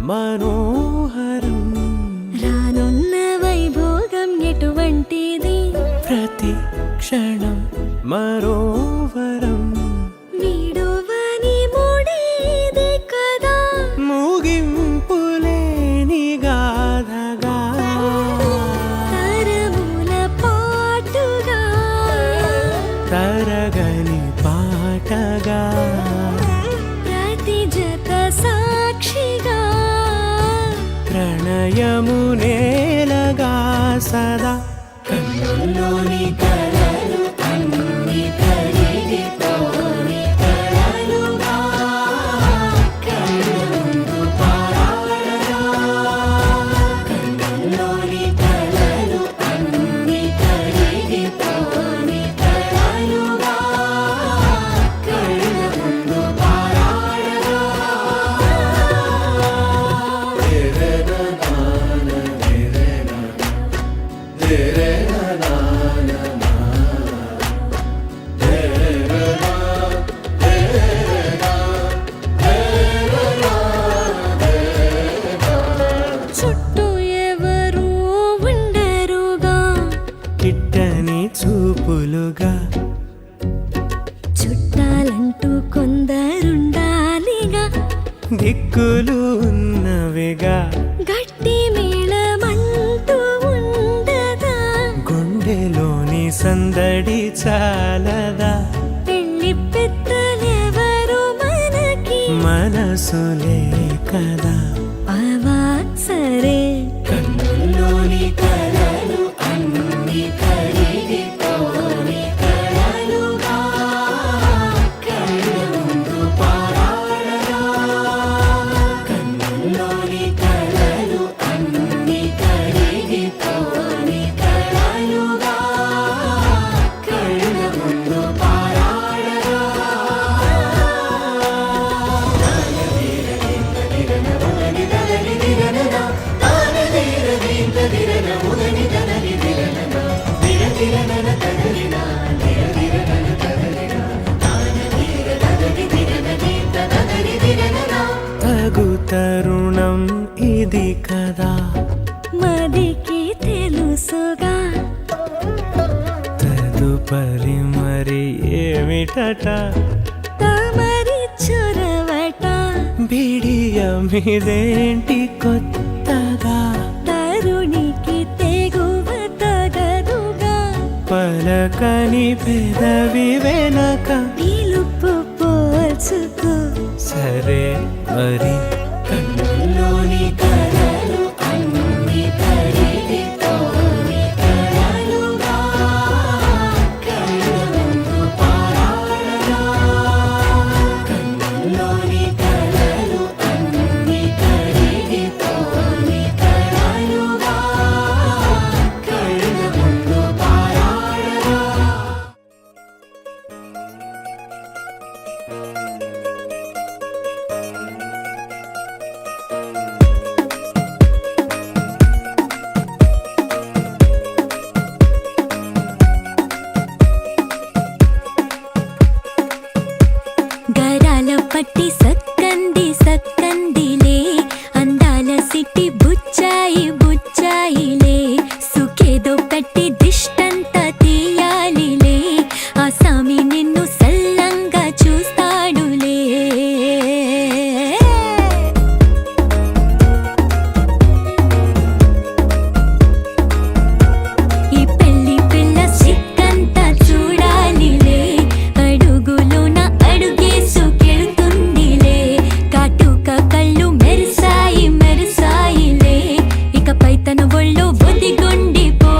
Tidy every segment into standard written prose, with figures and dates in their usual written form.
మనోహరం రానున్న వైభోగం ఎటువంటిది ప్రతి క్షణం మరోవరం వీడువని మూడేది కదా ముగింపులేని గాథగా తరముల పాటుగా తరగని పాటగా ప్రతి జత సాక్షిగా ప్రణయము నేలగా సదా కన్నుల్లోని కలలు అన్ని కరిగిపోని కలలుగా కళ్ళ ముందు పారాడగా కన్నుల్లోని కలలు అన్ని కరిగిపోని కలలుగా కళ్ళ ముందు పారాడగా చుట్టూ ఎవరు ఉండరుగా కిట్టని చూపులుగా చుట్టాలంటూ కొందరుండాలిగా దిక్కులు ఉన్నవిగా గట్టి మేళమంటూ ఉండదా గుండెలోని సందడి చాలదా పెళ్లి పెద్దలెవరు మనకి మనసులే కదా అవా సరే కన్నుల్లోని కలలు అన్ని కరిగిపోని కలలుగా కళ్ళ ముందు పారాడగా కన్నుల్లోని కలలు అన్ని కరిగిపోని కలలుగా కళ్ళ ముందు పారాడగా తగు తరుణం ఇది కదా మదికి తెలుసుగా తదుపరి మరి ఏమిటట తమరి చొరవట బిడియమిదేంటి కొత్తగా తరుణికి తెగువ తగదుగా పలకని పెదవి వెనక పిలుపు పోల్చుకో సరే మరి కన్నుల్లోని కలలు అన్ని కరిగిపోని కలలుగా కళ్ళ ముందు పారాడగా కన్నుల్లోని కలలు అన్ని కరిగిపోని కలలుగా కళ్ళ ముందు పారాడగా గరాల పట్టి సక్కంది సక్కందిలే అందాల సిట్టి బుచ్చాయి బుచ్చాయిలే సుఖేదో కట్టి దిష్టంత తీయాలిలే ఆ సామి నిన్ను సల్లంగా చూస్తాడులే ఈ పెళ్లి పిల్ల సిక్కంతా చూడాలిలే అడుగులోన అడుగేసుకెళ్తుందిలే కాటుక కళ్ళు మెరిసాయి మెరిసాయిలే ఇకపై తన ఒళ్ళో ఒదిగొండిపోతుందిలే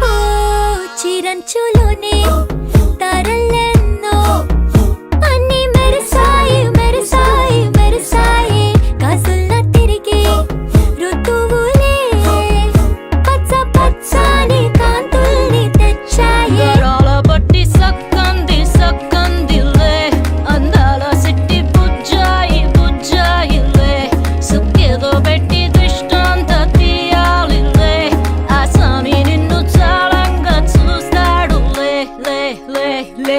ఓ చిరంచులోనే తారలెన్నో అన్ని మెరిసాయి మెరిసాయి మెరిసాయి కాసుల్ల తిరిగి ఋతువులే పచ్చ పచ్చని కాంతుల్ని లే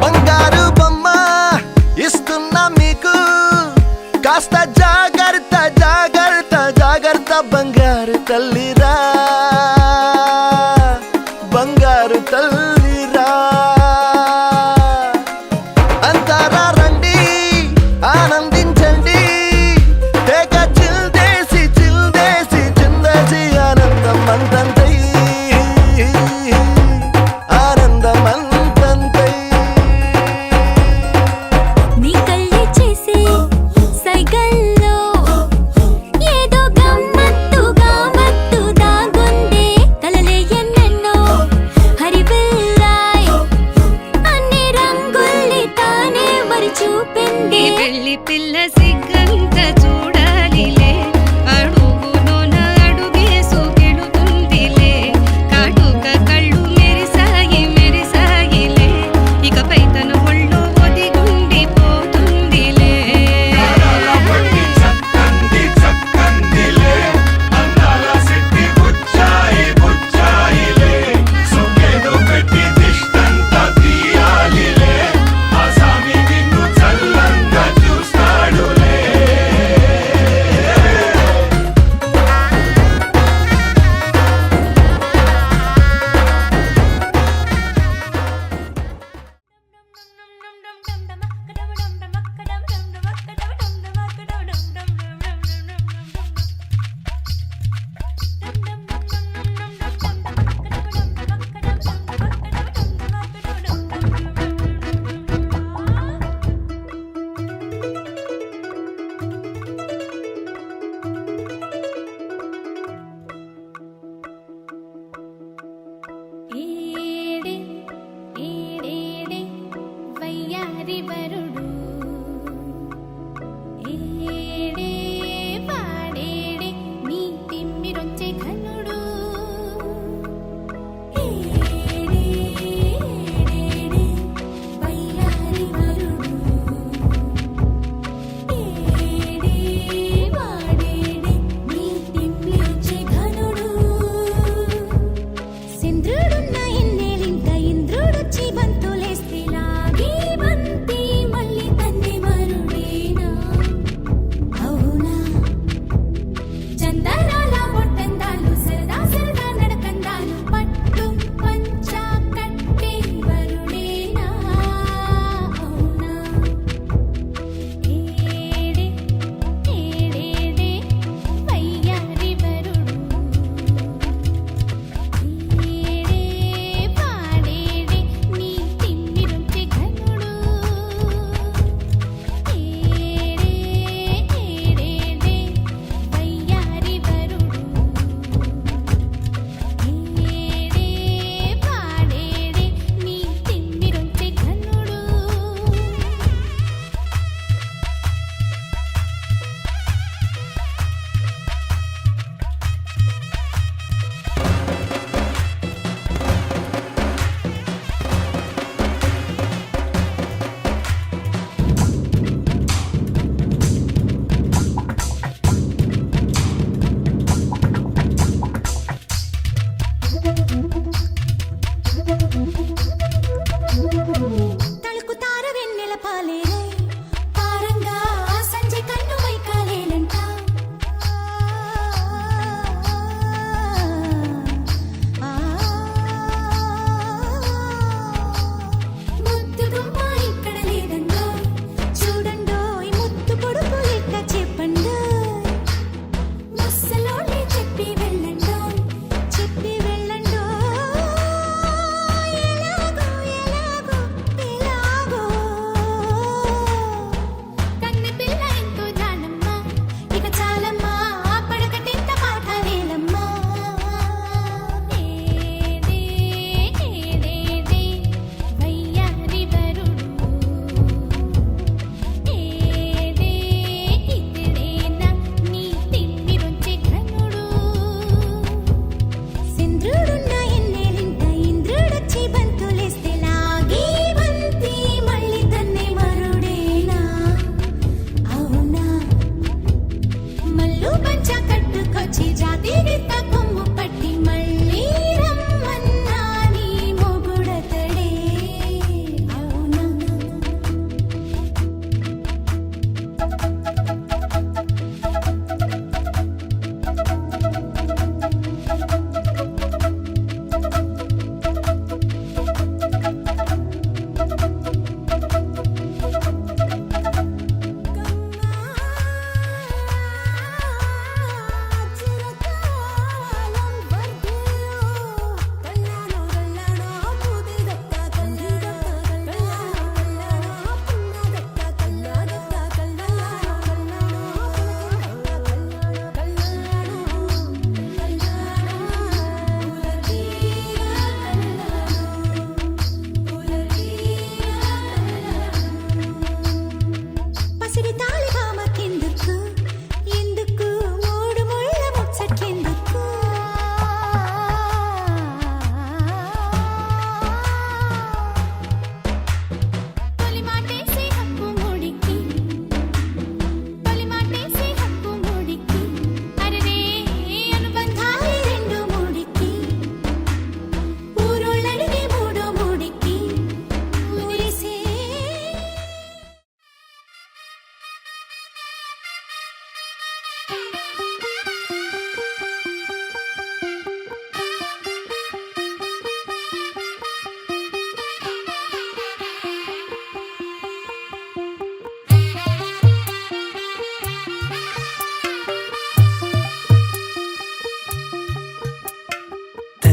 బంగారు బొమ్మ ఇస్తున్నా మీకు కాస్త జాగ్రత్త జాగ్రత్త జాగ్రత్త బంగారు తల్లిరా బంగారు తల్లిరా అంతారా రండి ఆనందించండి తెగ చిల్దేసి చిందేసి ఆనందం అంతంతై ఆనందం అంతంతై నీ కళ్ళే చేసే సైగల్లో ఏదో గమ్మత్తు దాగుంది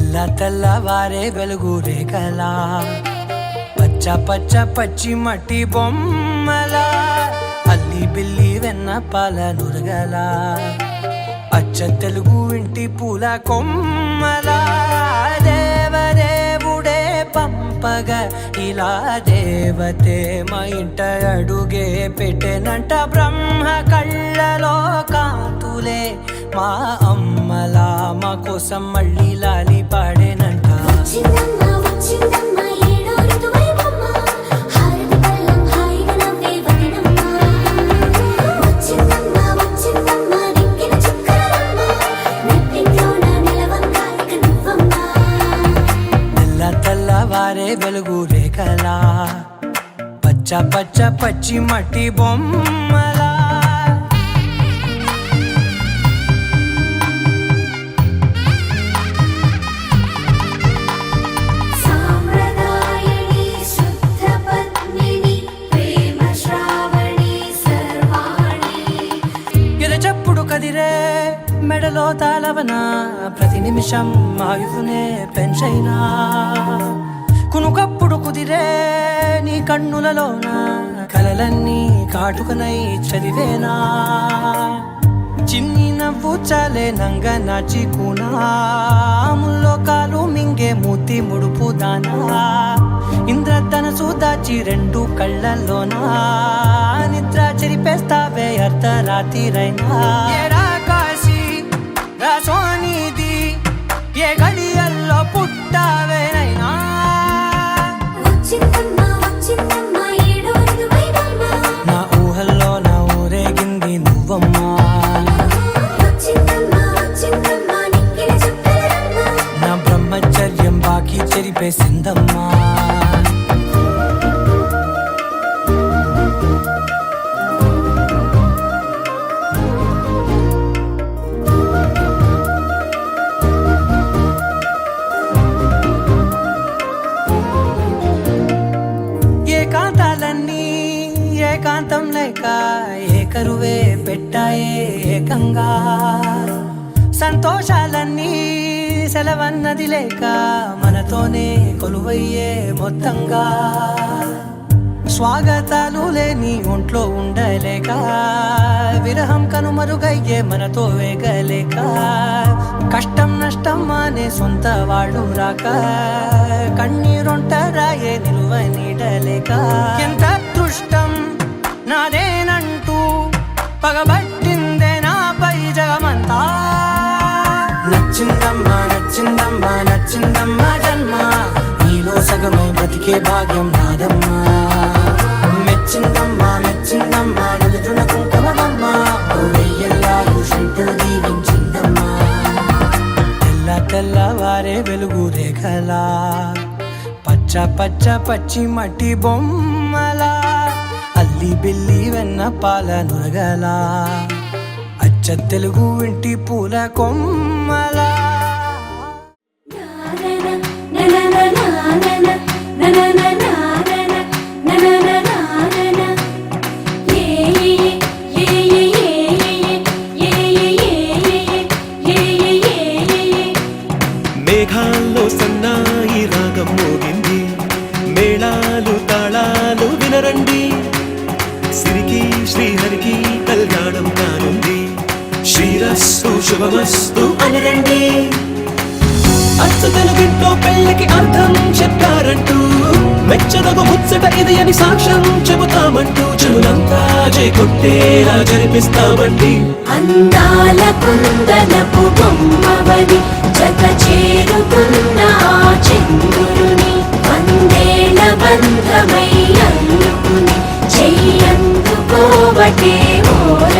తెల్లవారే వెలుగు రేఖలా పచ్చ పచ్చ పచ్చి మట్టి బొమ్మలా అల్లి బిల్లి వెన్న పాల నురగలా అచ్చ తెలుగు ఇంటి పూల కొమ్మలా దేవదేవుడే పంపగా ఇలా దేవతే మా ఇంట అడుగే పెట్టెనంట బ్రహ్మ కళ్ళలో కాంతులే మా అమ్మలా మా కోసం మళ్ళీ లాలి పాడేనంట తెల్లవారే వెలుగు రేఖలా పచ్చ పచ్చ పచ్చి మట్టి బొమ్మలా ఎరచప్పుడు కదిరే మెడలో తాళవన ప్రతి నిమిషం ఆయువునే పెంచైనా కునుకప్పుడు కుదిరే నీ కన్నులలోన కలలన్నీ కాటుకనై చదివేనా చిన్ని నవ్వు చాలే నంగ నాచి కూనాముల్లో కాలు మింగే మూతి ముడుపు దానా ఇంద్రధనసు దాచి రెండు కళ్ళల్లోనా నిద్ర చెరిపేస్తావే అర్ధరాత్రిరైనా కాశీ రాసోనిది ఏ గడియల్లో పుట్టావేనైనా నా ఊహల్లో నా ఊరేగింది నువ్వమ్మా నా బ్రహ్మచర్యం బాకీ చెరిపేసిందమ్మా ఏకాంతాలన్నీ ఏకాంతం లేక ఏకరువే పెట్టాయే ఏకంగా సంతోషాలన్నీ సెలవన్నది లేక మనతోనే కొలువయ్యే మొత్తంగా స్వాగతాలు లేని ఒంట్లో ఉండలేక విరహం కనుమరుగయ్యే మనతో వేగలేక కష్టం నష్టం అనే సొంత వాళ్ళు రాక కన్నీరొంటరాయే నిలువ నీడలేక ఎంత అదృష్టం నాదేనంటూ పగబట్టిందే నాపై జగమంతా నచ్చిందమ్మా నచ్చిందమ్మా నచ్చిందమ్మా జన్మ నీలో సగమై బ్రతికే భాగ్యం నాదమ్మా మెచ్చిందమ్మా మెచ్చిందమ్మా నుదుటిన కుంకుమమ్మా వెయ్యల్లాలు శంకరు దీవించిందమ్మా తెల్లవారే వెలుగు రేఖలా పచ్చ పచ్చ పచ్చి మట్టి బొమ్మలా అల్లి బిల్లి వెన్న పాల నురగలా అచ్చ తెలుగు ఇంటి పూల కొమ్మలా మేఘాల్లో సన్నాయి రాగం మోగింది మేళాలు తాళాలు వినరండి సిరికి శ్రీహరికి కళ్యాణం కానుంది శ్రీరస్తు శుభమస్తు అనరండి అచ్చు తెలుగింట్లో పెళ్ళికి అర్థం చెప్పారంటూ మెచ్చదగు ముచ్చట ఇది అని సాక్ష్యం చెబుతామంటూ జనులంతా జై కొట్టేలా జరిపిస్తామండి అందాల కుందనపు బొమ్మవని జత చేరుకున్న ఆ చంద్రుని వందేల బంధమై అల్లుకుని చెయ్యందుకోవటే ఓర